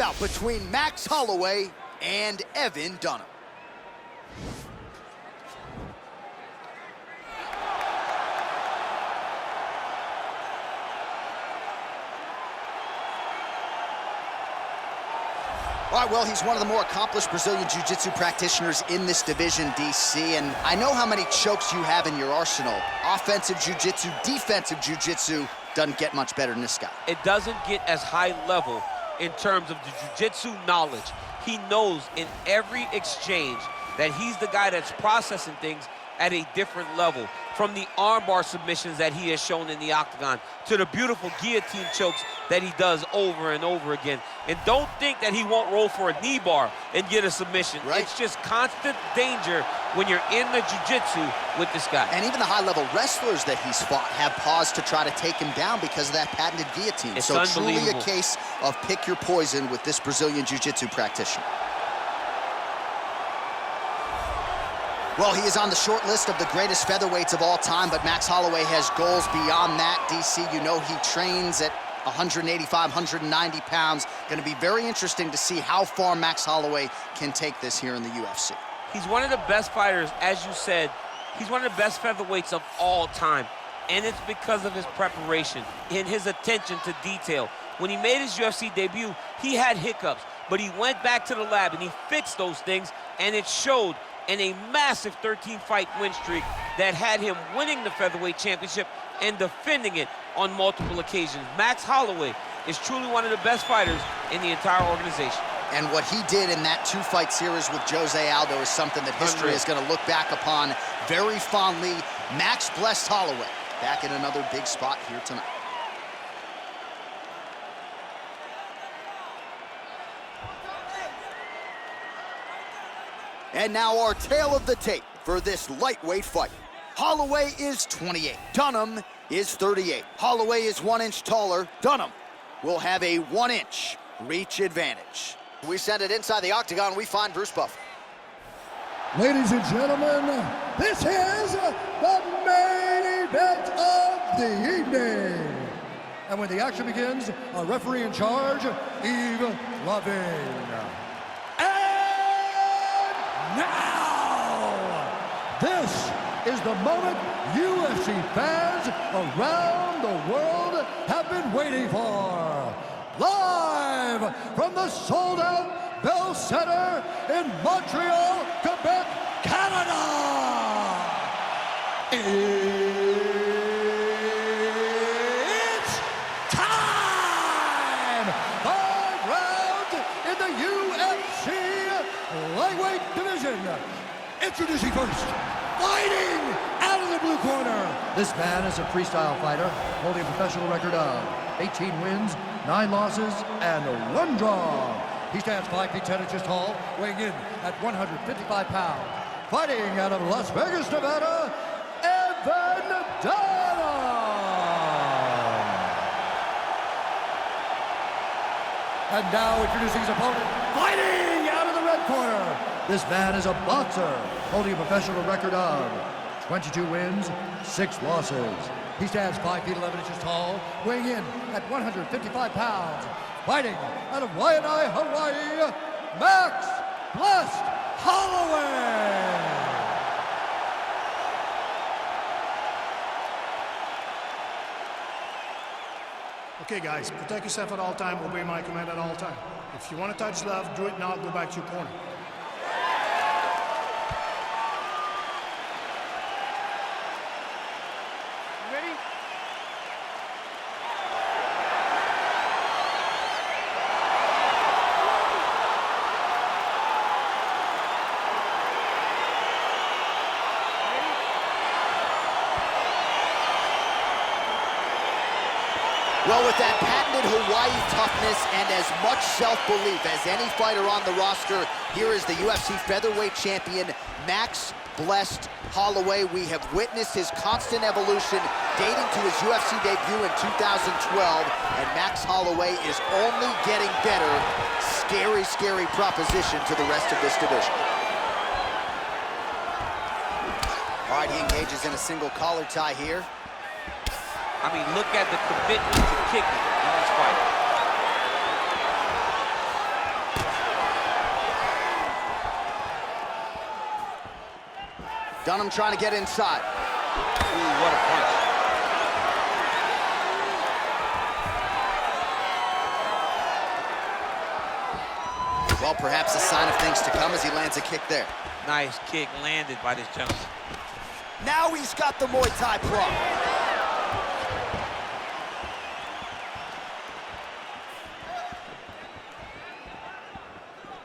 bout between Max Holloway and Evan Dunham. All right, well, he's one of the more accomplished Brazilian Jiu-Jitsu practitioners in this division, DC, and I know how many chokes you have in your arsenal. Offensive Jiu-Jitsu, defensive Jiu-Jitsu, doesn't get much better than this guy. It doesn't get as high level in terms of the Jiu-Jitsu knowledge. He knows in every exchange that he's the guy that's processing things at a different level. From the armbar submissions that he has shown in the octagon to the beautiful guillotine chokes that he does over and over again. And don't think that he won't roll for a knee bar and get a submission. Right. It's just constant danger when you're in the jiu-jitsu with this guy. And even the high-level wrestlers that he's fought have paused to try to take him down because of that patented guillotine. It's so truly a unbelievable. case of pick your poison with this Brazilian Jiu-Jitsu practitioner. Well, he is on the short list of the greatest featherweights of all time, but Max Holloway has goals beyond that. DC, you know he trains at 185, 190 pounds. Going to be very interesting to see how far Max Holloway can take this here in the UFC. He's one of the best fighters, as you said. He's one of the best featherweights of all time, and it's because of his preparation and his attention to detail. When he made his UFC debut, he had hiccups, but he went back to the lab and he fixed those things, and it showed in a massive 13-fight win streak that had him winning the featherweight championship and defending it on multiple occasions. Max Holloway is truly one of the best fighters in the entire organization. And what he did in that two-fight series with Jose Aldo is something that history is going to look back upon very fondly. Max blessed Holloway back in another big spot here tonight. And now our tale of the tape for this lightweight fight. Holloway is 28. Dunham is 38. Holloway is 1 inch taller. Dunham will have a 1 inch reach advantage. We send it inside the octagon. We find Bruce Buffer. Ladies and gentlemen, this is the main event of the evening. And when the action begins, our referee in charge, Yves Lavigne. Now, this is the moment UFC fans around the world have been waiting for. Live from the sold-out Bell Center in Montreal, Quebec, Canada. It's time! 5 rounds in the UFC lightweight division. Introducing first, fighting out of the blue corner. This man is a freestyle fighter holding a professional record of 18 wins, 9 losses, and 1 draw. He stands 5 feet 10 inches tall, weighing in at 155 pounds. Fighting out of Las Vegas, Nevada, Evan Dunham. And now introducing his opponent, fighting out of the red corner. This man is a boxer holding a professional record of 22 wins, 6 losses. He stands 5 feet 11 inches tall, weighing in at 155 pounds. Fighting out of Waianae, Hawaii, Max Blessed Holloway. Okay, guys, protect yourself at all time, obey my command at all time. If you want to touch love, do it now, go back to your corner. Ready? Well, with that patented Hawaii toughness and as much self-belief as any fighter on the roster, here is the UFC featherweight champion, Max Blessed Holloway. We have witnessed his constant evolution dating to his UFC debut in 2012, and Max Holloway is only getting better. Scary, scary proposition to the rest of this division. All right, he engages in a single collar tie here. I mean, look at the commitment to kicking in this fight. Dunham trying to get inside. Ooh, what a punch. Well, perhaps a sign of things to come as he lands a kick there. Nice kick landed by this gentleman. Now he's got the Muay Thai plug.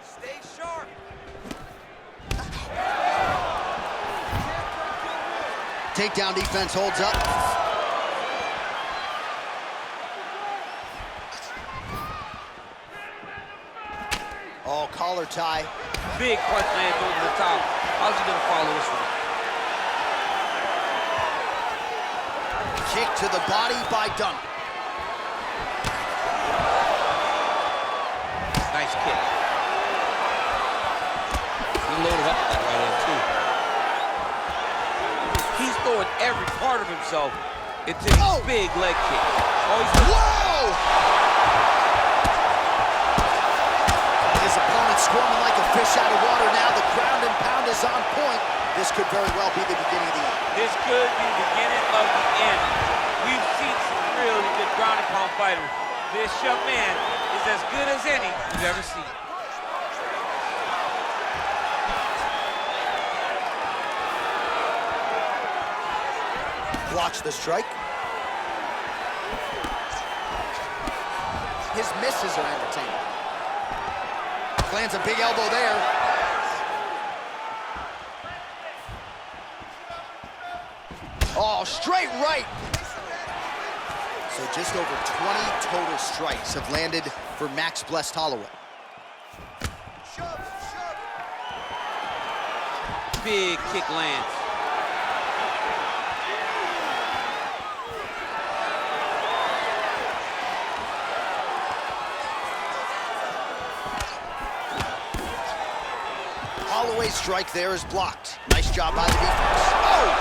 Stay sharp. Takedown defense holds up. Oh, collar tie. Big punch lands over the top. How's he gonna follow this one? Kick to the body by Dunham. Nice kick. He loaded up that right hand too. He's throwing every part of himself into these big leg kicks. Oh, he's whoa! His opponent squirming like a fish out of water now. The ground and pound is on point. This could very well be the beginning of the end. This could be the beginning of the end. We've seen some really good ground and pound fighters. This young man is as good as any you've ever seen. Blocks the strike. His misses are entertaining. Lands a big elbow there. Oh, straight right. So just over 20 total strikes have landed for Max Blessed Holloway. Big kick lands. Holloway's strike there is blocked. Nice job by the defense. Oh!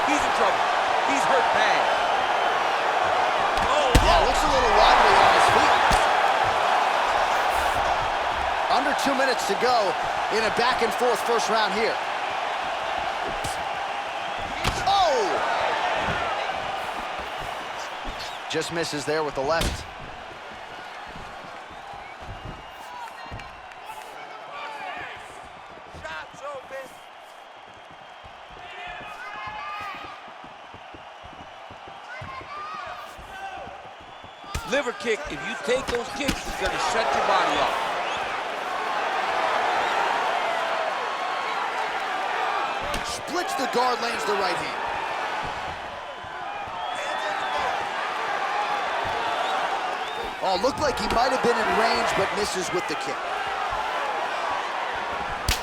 He's in trouble. He's hurt bad. Oh, yeah, looks a little wobbly on his feet. Under 2 minutes to go in a back-and-forth first round here. Oh! Just misses there with the left. Liver kick, if you take those kicks, it's gonna shut your body off. Splits the guard, lands the right hand. Oh, looked like he might have been in range, but misses with the kick.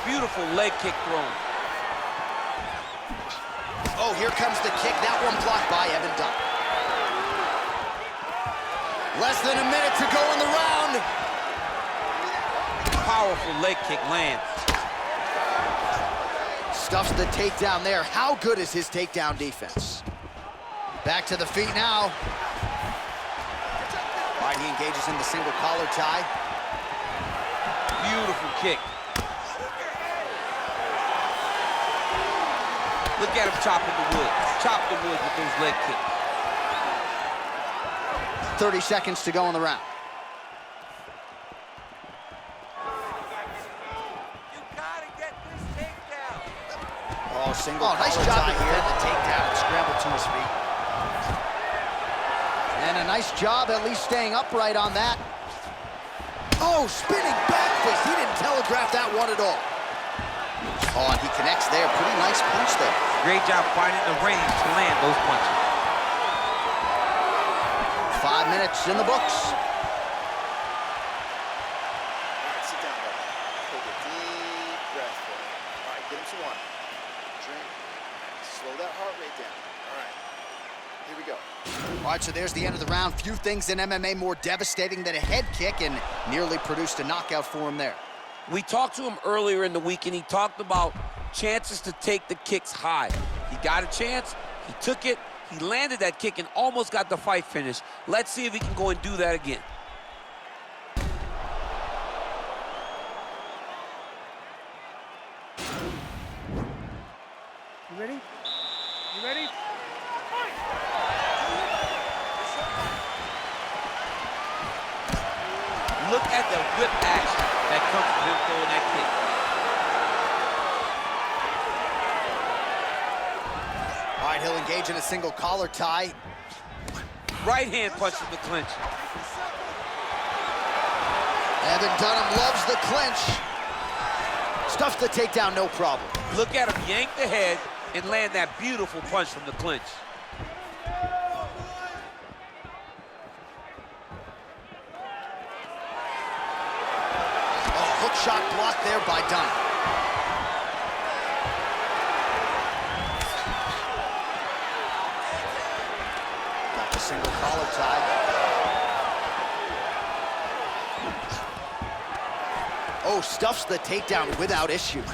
Beautiful leg kick thrown. Oh, here comes the kick. That one blocked by Evan Dunham. Less than a minute to go in the round. Powerful leg kick lands. Stuffs the takedown there. How good is his takedown defense? Back to the feet now. All right, he engages in the single collar tie. Beautiful kick. Look at him chopping the wood. Chop the wood with those leg kicks. 30 seconds to go in the round. You gotta get this takedown. Oh, single nice job to defend the takedown and scramble to his feet. And a nice job at least staying upright on that. Oh, spinning back fist. He didn't telegraph that one at all. Oh, and he connects there. Pretty nice punch there. Great job finding the range to land those punches. 5 minutes in the books. All right, sit down, buddy. Take a deep breath for it. All right, get him some water. Drink. Slow that heart rate down. All right, here we go. All right, so there's the end of the round. Few things in MMA more devastating than a head kick, and nearly produced a knockout for him there. We talked to him earlier in the week, and he talked about chances to take the kicks high. He got a chance, he took it, he landed that kick and almost got the fight finished. Let's see if he can go and do that again. You ready? You ready? Look at the whip action that comes from him throwing that kick. All right, he'll engage in a single collar tie. Right hand punch from the clinch. And then Dunham loves the clinch. Stuffs the takedown, no problem. Look at him yank the head and land that beautiful punch from the clinch. Oh, hook shot blocked there by Dunham. Got the single collar tie. Oh, stuffs the takedown without issue.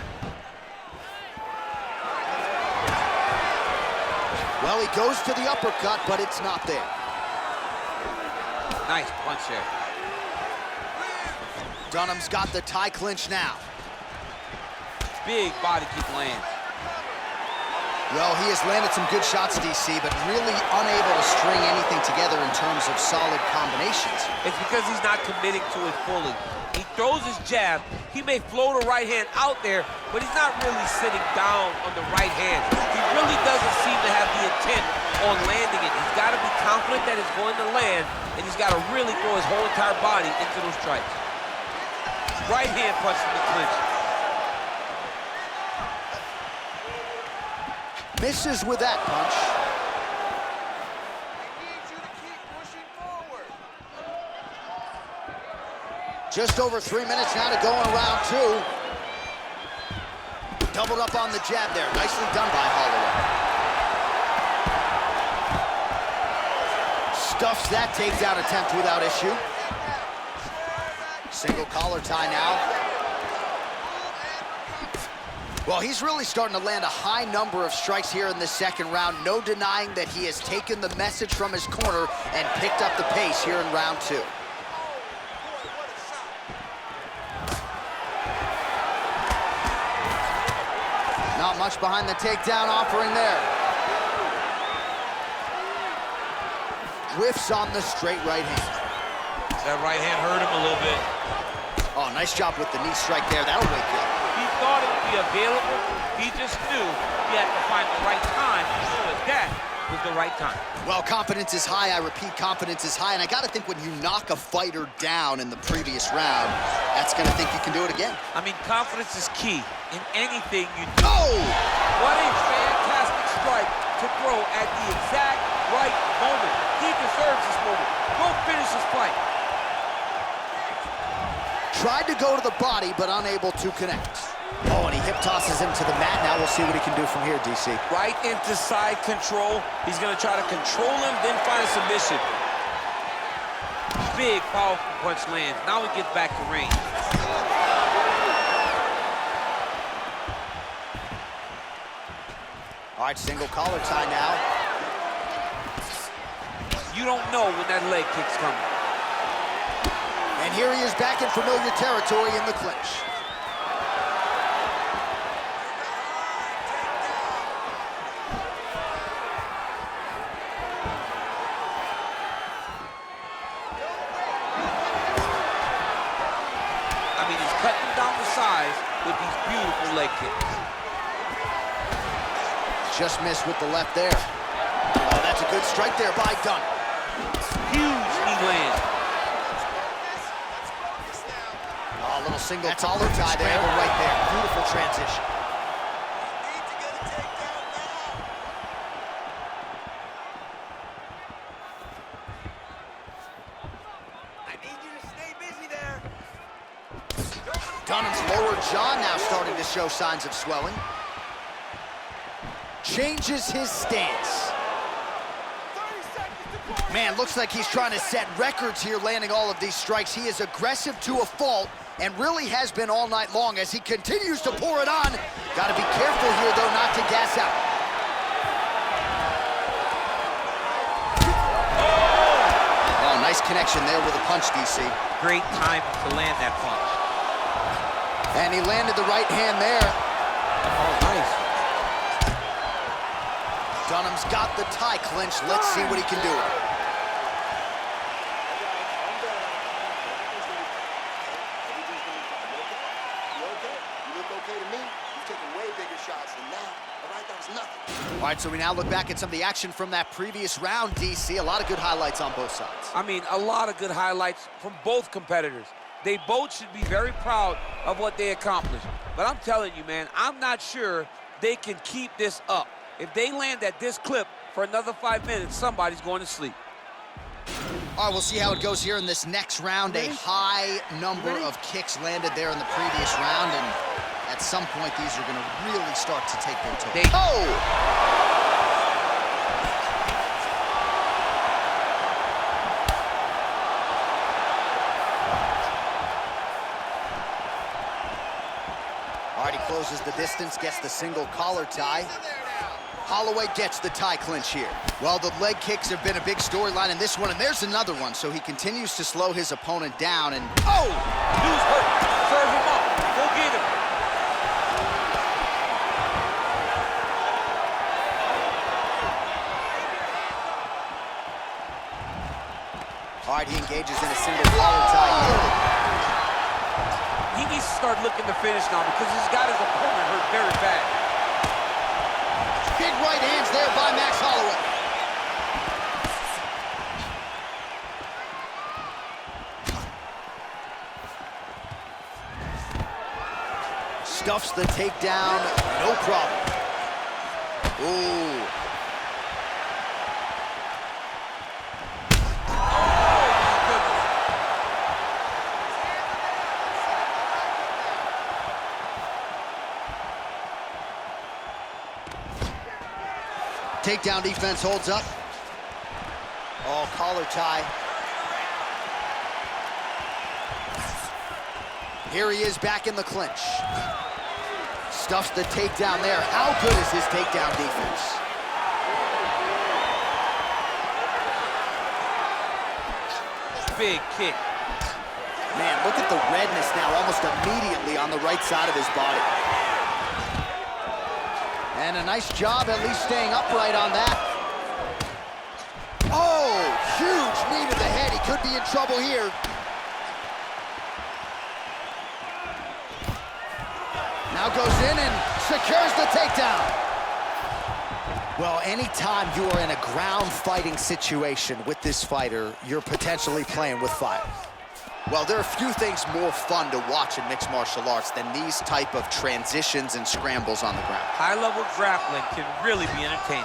Well, he goes to the uppercut, but it's not there. Nice punch there. Dunham's got the tie clinch now. Big body kick lands. Well, he has landed some good shots, DC, but really unable to string anything together in terms of solid combinations. It's because he's not committing to it fully. He throws his jab. He may float a right hand out there, but he's not really sitting down on the right hand. He really doesn't seem to have the intent on landing it. He's got to be confident that it's going to land, and he's got to really throw his whole entire body into those strikes. Right hand punch from the clinch. Misses with that punch. Just over 3 minutes now to go in round two. Doubled up on the jab there. Nicely done by Holloway. Stuffs that takedown attempt without issue. Single collar tie now. Well, he's really starting to land a high number of strikes here in the second round. No denying that he has taken the message from his corner and picked up the pace here in round two. Not much behind the takedown offering there. Whiffs on the straight right hand. That right hand hurt him a little bit. Oh, nice job with the knee strike there. That'll wake you up. He thought it would be available. He just knew he had to find the right time. So that was the right time. Well, confidence is high. I repeat, confidence is high. And I got to think when you knock a fighter down in the previous round, that's going to think you can do it again. I mean, confidence is key in anything you do. Oh! What a fantastic strike to throw at the exact right moment. He deserves this moment. Go finish his fight. Tried to go to the body, but unable to connect. Oh, and he hip tosses him to the mat. Now we'll see what he can do from here, DC. Right into side control. He's going to try to control him, then find a submission. Big, powerful punch lands. Now he gets back to range. All right, single collar tie now. You don't know when that leg kick's coming. And here he is back in familiar territory in the clinch. I mean, he's cutting down the size with these beautiful leg kicks. Just missed with the left there. Oh, that's a good strike there by Dunham. Huge knee land. Oh, a little single collar tie there, right there. Beautiful transition. I need you to stay busy there. Dunham's lower jaw now starting to show signs of swelling. Changes his stance. Man, looks like he's trying to set records here, landing all of these strikes. He is aggressive to a fault and really has been all night long as he continues to pour it on. Got to be careful here, though, not to gas out. Oh, nice connection there with a punch, DC. Great time to land that punch. And he landed the right hand there. Oh, nice. Dunham's got the tie clinch. Let's see what he can do with it. All right, so we now look back at some of the action from that previous round, DC. A lot of good highlights on both sides. I mean, a lot of good highlights from both competitors. They both should be very proud of what they accomplished. But I'm telling you, man, I'm not sure they can keep this up. If they land at this clip for another 5 minutes, somebody's going to sleep. All right, we'll see how it goes here in this next round. A high number of kicks landed there in the previous round, and at some point, these are going to really start to take their toll. All right, he closes the distance, gets the single collar tie. Holloway gets the tie clinch here. Well, the leg kicks have been a big storyline in this one, and there's another one. So he continues to slow his opponent down, and oh! Dude's hurt. Serve him up. Go get him. all right, he engages in a single collar tie here. He needs to start looking to finish now because he's got his opponent hurt very bad. Big right hands there by Max Holloway. Stuffs the takedown, no problem. Ooh. Takedown defense holds up. Oh, collar tie. Here he is back in the clinch. Stuffs the takedown there. How good is his takedown defense? Big kick. Man, look at the redness now almost immediately on the right side of his body. And a nice job at least staying upright on that. Oh, huge knee to the head. He could be in trouble here. Now goes in and secures the takedown. Well, anytime you are in a ground fighting situation with this fighter, you're potentially playing with fire. Well, there are few things more fun to watch in mixed martial arts than these type of transitions and scrambles on the ground. High-level grappling can really be entertaining.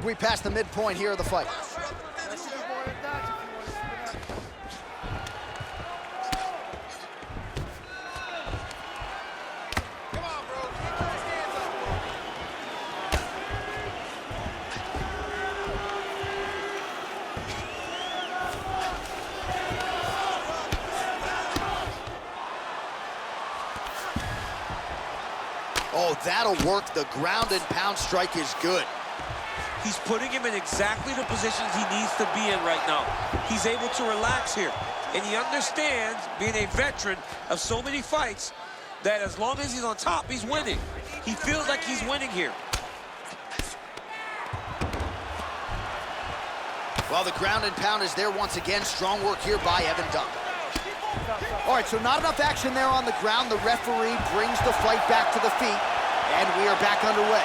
We passed the midpoint here of the fight. Oh, that'll work. The ground and pound strike is good. He's putting him in exactly the positions he needs to be in right now. He's able to relax here. And he understands, being a veteran of so many fights, that as long as he's on top, he's winning. He feels like he's winning here. Well, the ground and pound is there once again. Strong work here by Evan Dunham. All right, so not enough action there on the ground. The referee brings the fight back to the feet, and we are back underway.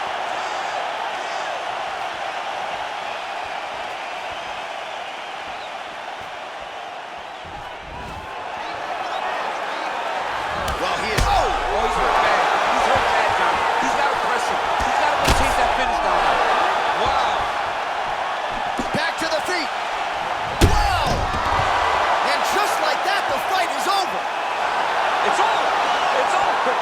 Well, he is... Oh, he's hurt bad. He's hurt bad, John. He's got to press him. He's got to chase that finish down now. Wow. Back to the feet. Wow! And just like that, the fight is over. It's over. It's over.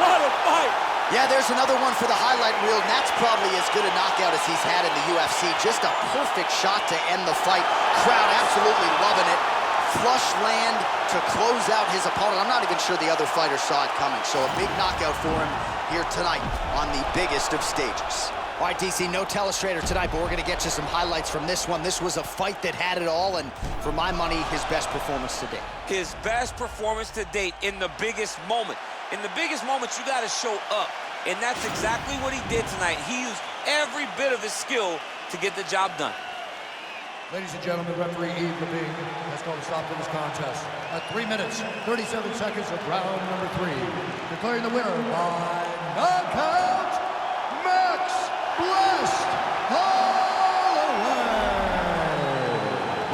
What a fight. Yeah, there's another one for the highlight reel, and that's probably as good a knockout as he's had in the UFC. Just a perfect shot to end the fight. Crowd absolutely loving it. Flush land to close out his opponent. I'm not even sure the other fighter saw it coming, so a big knockout for him here tonight on the biggest of stages. All right, DC, no telestrator tonight, but we're going to get you some highlights from this one. This was a fight that had it all, and for my money, his best performance to date. His best performance to date in the biggest moment. In the biggest moments, you got to show up, and that's exactly what he did tonight. He used every bit of his skill to get the job done. Ladies and gentlemen, referee Yves Levine has called a stop to this contest at 3 minutes, 37 seconds of round number 3. Declaring the winner by knockout, Max Blessed Holloway.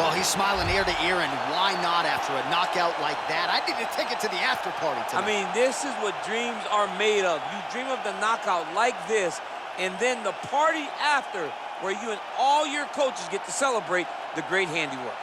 Well, he's smiling ear to ear, and why not after a knockout like that? I need a ticket to the after party tonight. I mean, this is what dreams are made of. You dream of the knockout like this, and then the party after, where you and all your coaches get to celebrate the great handiwork.